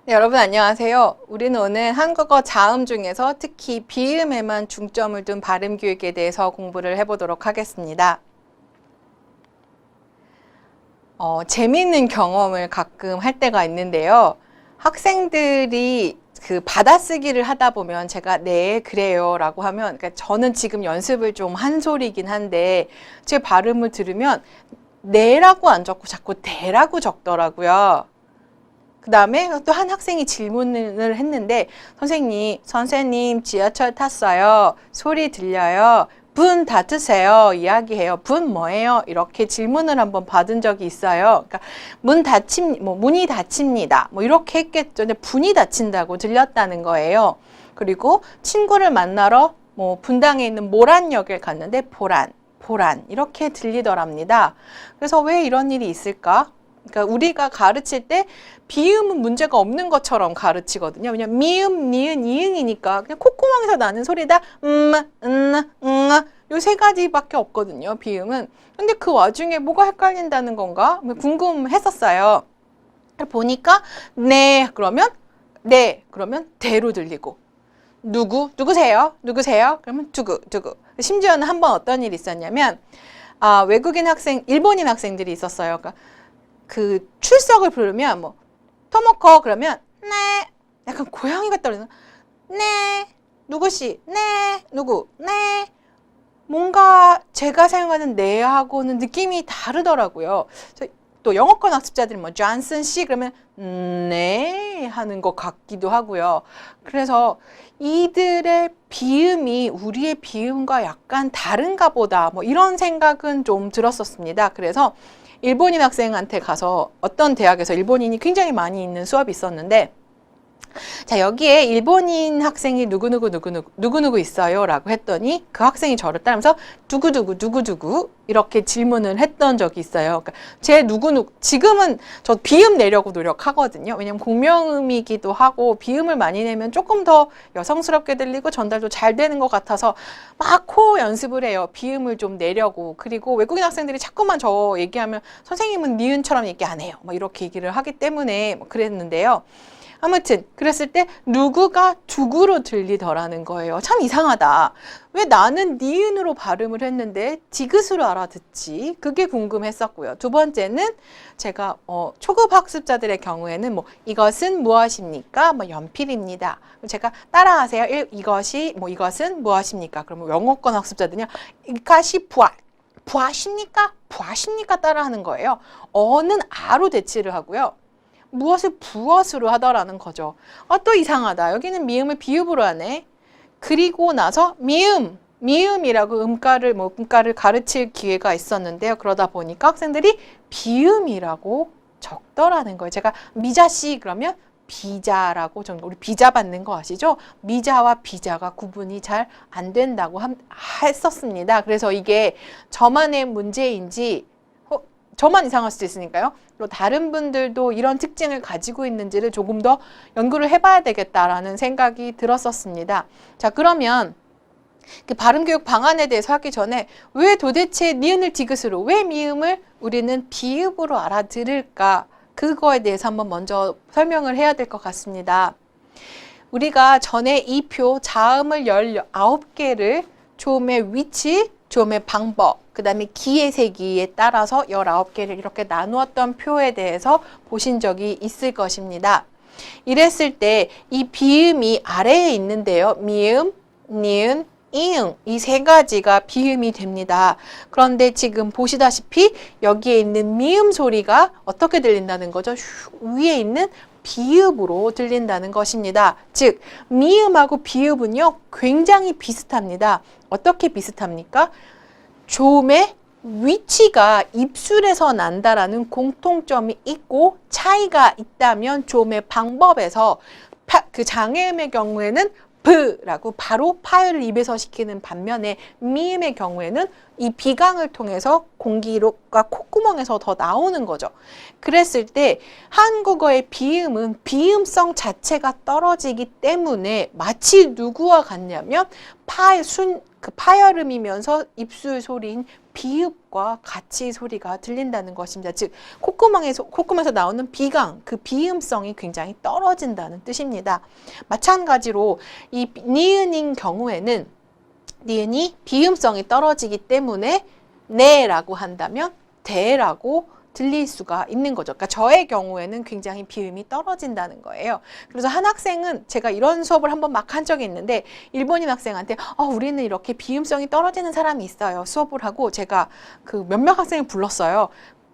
네, 여러분 안녕하세요. 우리는 오늘 한국어 자음 중에서 특히 비음에만 중점을 둔 발음 교육에 대해서 공부를 해보도록 하겠습니다. 재미있는 경험을 가끔 할 때가 있는데요. 학생들이 그 받아쓰기를 하다 보면 제가 네, 그래요 라고 하면, 그러니까 저는 지금 연습을 좀 한 소리긴 한데 제 발음을 들으면 네라고 안 적고 자꾸 대라고 적더라고요. 그 다음에 또 한 학생이 질문을 했는데 선생님 지하철 탔어요. 소리 들려요. 문 닫으세요. 이야기해요. 문 뭐예요? 이렇게 질문을 한번 받은 적이 있어요. 그러니까 문이 닫힙니다. 뭐 이렇게 했겠죠. 근데 문이 닫힌다고 들렸다는 거예요. 그리고 친구를 만나러 분당에 있는 모란역을 갔는데 보란 이렇게 들리더랍니다. 그래서 왜 이런 일이 있을까? 그러니까 우리가 가르칠 때 비음은 문제가 없는 것처럼 가르치거든요. 왜냐면 미음, 니은, 이응이니까 그냥 콧구멍에서 나는 소리다 요 세 가지밖에 없거든요. 비음은. 근데 그 와중에 뭐가 헷갈린다는 건가? 궁금했었어요. 보니까 그러면 대로 들리고 누구세요? 그러면 두구. 심지어는 한 번 어떤 일이 있었냐면 외국인 학생, 일본인 학생들이 있었어요. 그러니까 그 출석을 부르면 토모코 그러면 네, 약간 고양이 같다 그러나 네, 누구시, 네, 누구, 네. 뭔가 제가 사용하는 네하고는 느낌이 다르더라고요. 또 영어권 학습자들이 존슨 씨 그러면 네 하는 것 같기도 하고요. 그래서 이들의 비음이 우리의 비음과 약간 다른가 보다 이런 생각은 좀 들었었습니다. 그래서 일본인 학생한테 가서 어떤 대학에서 일본인이 굉장히 많이 있는 수업이 있었는데 자, 여기에 일본인 학생이 누구누구 있어요 라고 했더니 그 학생이 저를 따라면서 누구누구 이렇게 질문을 했던 적이 있어요. 그러니까 제 지금은 저 비음 내려고 노력하거든요. 왜냐면 공명음이기도 하고 비음을 많이 내면 조금 더 여성스럽게 들리고 전달도 잘 되는 것 같아서 막 코 연습을 해요. 비음을 좀 내려고. 그리고 외국인 학생들이 자꾸만 저 얘기하면 선생님은 니은처럼 얘기 안 해요. 이렇게 얘기를 하기 때문에 그랬는데요. 아무튼 그랬을 때 누구가 두구로 들리더라는 거예요. 참 이상하다. 왜 나는 니은으로 발음을 했는데 디귿으로 알아듣지? 그게 궁금했었고요. 두 번째는 제가 초급 학습자들의 경우에는 이것은 무엇입니까? 연필입니다. 제가 따라하세요. 이것은 무엇입니까? 그러면 영어권 학습자들은요. 이것이 부하십니까? 따라하는 거예요. 어는 아로 대치를 하고요. 무엇을 부엇으로 하더라는 거죠. 또 이상하다. 여기는 미음을 비읍으로 하네. 그리고 나서 미음이라고 음가를 가르칠 기회가 있었는데요. 그러다 보니까 학생들이 비음이라고 적더라는 거예요. 제가 미자씨 그러면 비자라고 우리 비자 받는 거 아시죠? 미자와 비자가 구분이 잘 안 된다고 했었습니다. 그래서 이게 저만의 문제인지 저만 이상할 수도 있으니까요. 그리고 다른 분들도 이런 특징을 가지고 있는지를 조금 더 연구를 해봐야 되겠다라는 생각이 들었었습니다. 자, 그러면 그 발음교육 방안에 대해서 하기 전에 왜 도대체 니은을 디귿으로, 왜 미음을 우리는 비읍으로 알아들을까? 그거에 대해서 한번 먼저 설명을 해야 될 것 같습니다. 우리가 전에 이 표 자음을 19개를 조음의 위치, 조음의 방법, 그 다음에 기의 세기에 따라서 19개를 이렇게 나누었던 표에 대해서 보신 적이 있을 것입니다. 이랬을 때 이 비음이 아래에 있는데요. 미음, 니은, 이응 이 세 가지가 비음이 됩니다. 그런데 지금 보시다시피 여기에 있는 미음 소리가 어떻게 들린다는 거죠? 위에 있는 비읍으로 들린다는 것입니다. 즉 미음하고 비읍은요 굉장히 비슷합니다. 어떻게 비슷합니까? 조음의 위치가 입술에서 난다라는 공통점이 있고 차이가 있다면 조음의 방법에서 그 장애음의 경우에는 브라고 바로 파열을 입에서 시키는 반면에 미음의 경우에는 이 비강을 통해서 공기가 콧구멍에서 더 나오는 거죠. 그랬을 때 한국어의 비음은 비음성 자체가 떨어지기 때문에 마치 누구와 같냐면 파열음이면서 입술 소리인 비읍과 같이 소리가 들린다는 것입니다. 즉 콧구멍에서 나오는 비강, 그 비음성이 굉장히 떨어진다는 뜻입니다. 마찬가지로 이 니은인 경우에는 니은이 비음성이 떨어지기 때문에 네라고 한다면 대라고 들릴 수가 있는 거죠. 그러니까 저의 경우에는 굉장히 비음이 떨어진다는 거예요. 그래서 한 학생은 제가 이런 수업을 한번 막 한 적이 있는데 일본인 학생한테 우리는 이렇게 비음성이 떨어지는 사람이 있어요. 수업을 하고 제가 그 몇몇 학생을 불렀어요.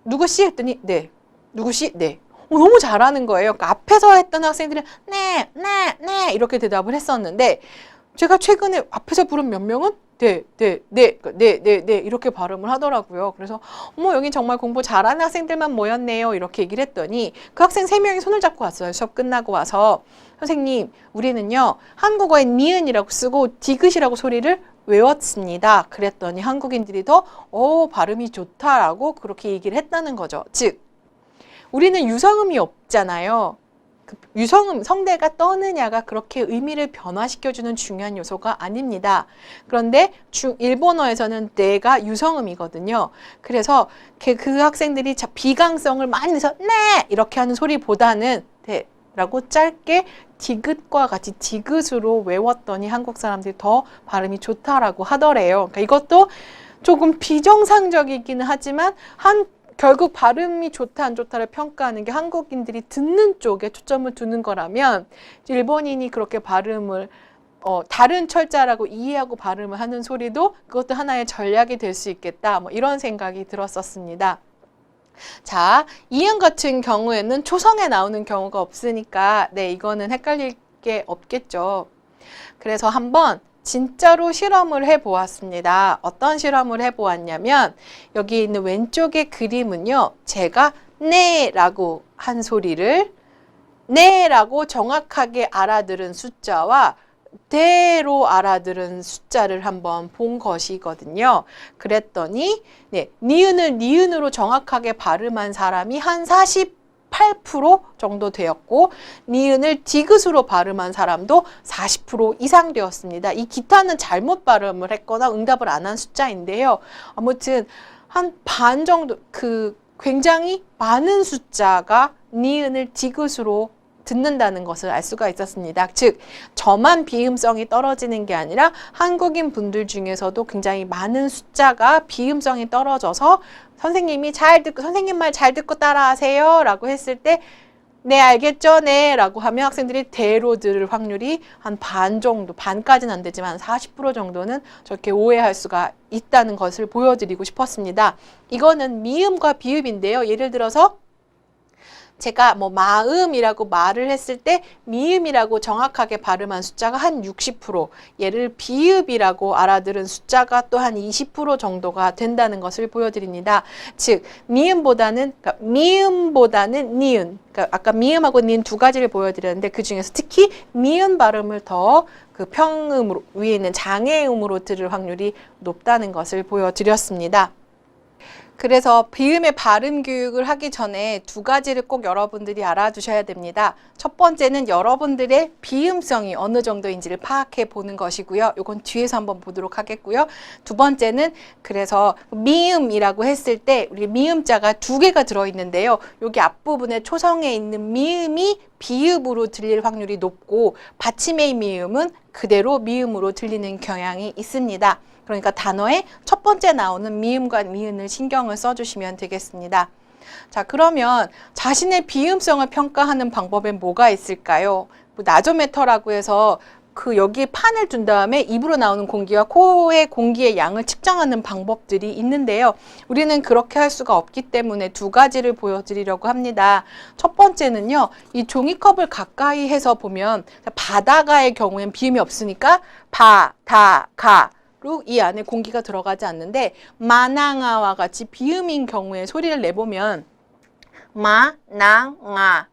누구씨? 했더니 네. 누구씨? 네. 너무 잘하는 거예요. 그러니까 앞에서 했던 학생들은 네, 네, 네 이렇게 대답을 했었는데 제가 최근에 앞에서 부른 몇 명은 네 이렇게 발음을 하더라고요. 그래서 여긴 정말 공부 잘하는 학생들만 모였네요. 이렇게 얘기를 했더니 그 학생 3명이 손을 잡고 왔어요. 수업 끝나고 와서 선생님 우리는요 한국어에 니은이라고 쓰고 디귿이라고 소리를 외웠습니다. 그랬더니 한국인들이 더 발음이 좋다라고 그렇게 얘기를 했다는 거죠. 즉 우리는 유성음이 없잖아요. 그 유성음, 성대가 떠느냐가 그렇게 의미를 변화시켜주는 중요한 요소가 아닙니다. 그런데 일본어에서는 내가 유성음이거든요. 그래서 그 학생들이 비강성을 많이 내서 네! 이렇게 하는 소리보다는 네! 라고 짧게 디귿과 같이 디귿으로 외웠더니 한국 사람들이 더 발음이 좋다라고 하더래요. 그러니까 이것도 조금 비정상적이기는 하지만 결국 발음이 좋다 안 좋다를 평가하는 게 한국인들이 듣는 쪽에 초점을 두는 거라면 일본인이 그렇게 발음을 다른 철자라고 이해하고 발음을 하는 소리도 그것도 하나의 전략이 될 수 있겠다. 이런 생각이 들었었습니다. 자, 이응 같은 경우에는 초성에 나오는 경우가 없으니까 네, 이거는 헷갈릴 게 없겠죠. 그래서 한번 진짜로 실험을 해보았습니다. 어떤 실험을 해보았냐면 여기 있는 왼쪽의 그림은요. 제가 네라고 한 소리를 네라고 정확하게 알아들은 숫자와 대로 알아들은 숫자를 한번 본 것이거든요. 그랬더니 네, 니은을 니은으로 정확하게 발음한 사람이 한 48% 정도 되었고 니은을 디귿으로 발음한 사람도 40% 이상 되었습니다. 이 기타는 잘못 발음을 했거나 응답을 안 한 숫자인데요. 아무튼 한 반 정도 굉장히 많은 숫자가 니은을 디귿으로 듣는다는 것을 알 수가 있었습니다. 즉 저만 비음성이 떨어지는 게 아니라 한국인 분들 중에서도 굉장히 많은 숫자가 비음성이 떨어져서 선생님이 선생님 말 잘 듣고 따라하세요 라고 했을 때 네 알겠죠 네 라고 하면 학생들이 대로 들을 확률이 한 반 정도, 반까지는 안 되지만 40% 정도는 저렇게 오해할 수가 있다는 것을 보여드리고 싶었습니다. 이거는 미음과 비읍인데요. 예를 들어서 제가 마음이라고 말을 했을 때 미음이라고 정확하게 발음한 숫자가 한 60%, 얘를 비읍이라고 알아들은 숫자가 또 한 20% 정도가 된다는 것을 보여드립니다. 즉 미음보다는 니은, 그러니까 아까 미음하고 니은 두 가지를 보여드렸는데 그 중에서 특히 미음 발음을 더 그 평음으로 위에 있는 장애음으로 들을 확률이 높다는 것을 보여드렸습니다. 그래서 비음의 발음 교육을 하기 전에 두 가지를 꼭 여러분들이 알아두셔야 됩니다. 첫 번째는 여러분들의 비음성이 어느 정도인지를 파악해 보는 것이고요. 이건 뒤에서 한번 보도록 하겠고요. 두 번째는 그래서 미음이라고 했을 때 우리 미음자가 두 개가 들어있는데요. 여기 앞부분에 초성에 있는 미음이 비읍으로 들릴 확률이 높고 받침의 미음은 그대로 미음으로 들리는 경향이 있습니다. 그러니까 단어의 첫 번째 나오는 미음과 니은을 신경을 써주시면 되겠습니다. 자, 그러면 자신의 비음성을 평가하는 방법엔 뭐가 있을까요? 나조메터라고 해서 여기에 판을 둔 다음에 입으로 나오는 공기와 코의 공기의 양을 측정하는 방법들이 있는데요. 우리는 그렇게 할 수가 없기 때문에 두 가지를 보여드리려고 합니다. 첫 번째는요. 이 종이컵을 가까이 해서 보면 바다가의 경우엔 비음이 없으니까 바다가 이 안에 공기가 들어가지 않는데 마낭아와 같이 비음인 경우에 소리를 내보면 마낭아와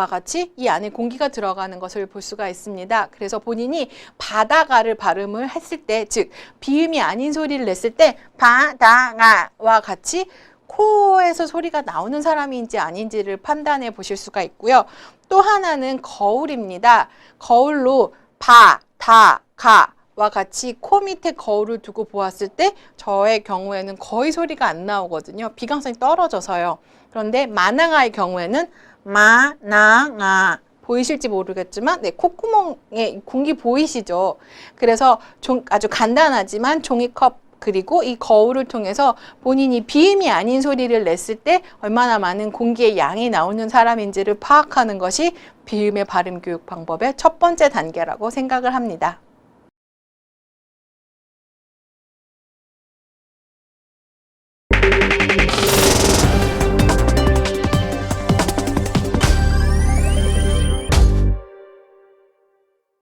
같이 이 안에 공기가 들어가는 것을 볼 수가 있습니다. 그래서 본인이 바다가를 발음을 했을 때, 즉 비음이 아닌 소리를 냈을 때 바다가와 같이 코에서 소리가 나오는 사람인지 아닌지를 판단해 보실 수가 있고요. 또 하나는 거울입니다. 거울로 바, 다, 가 와 같이 코 밑에 거울을 두고 보았을 때 저의 경우에는 거의 소리가 안 나오거든요. 비강성이 떨어져서요. 그런데 마낭아의 경우에는 마낭아 보이실지 모르겠지만 네, 콧구멍에 공기 보이시죠? 그래서 아주 간단하지만 종이컵 그리고 이 거울을 통해서 본인이 비음이 아닌 소리를 냈을 때 얼마나 많은 공기의 양이 나오는 사람인지를 파악하는 것이 비음의 발음 교육 방법의 첫 번째 단계라고 생각을 합니다.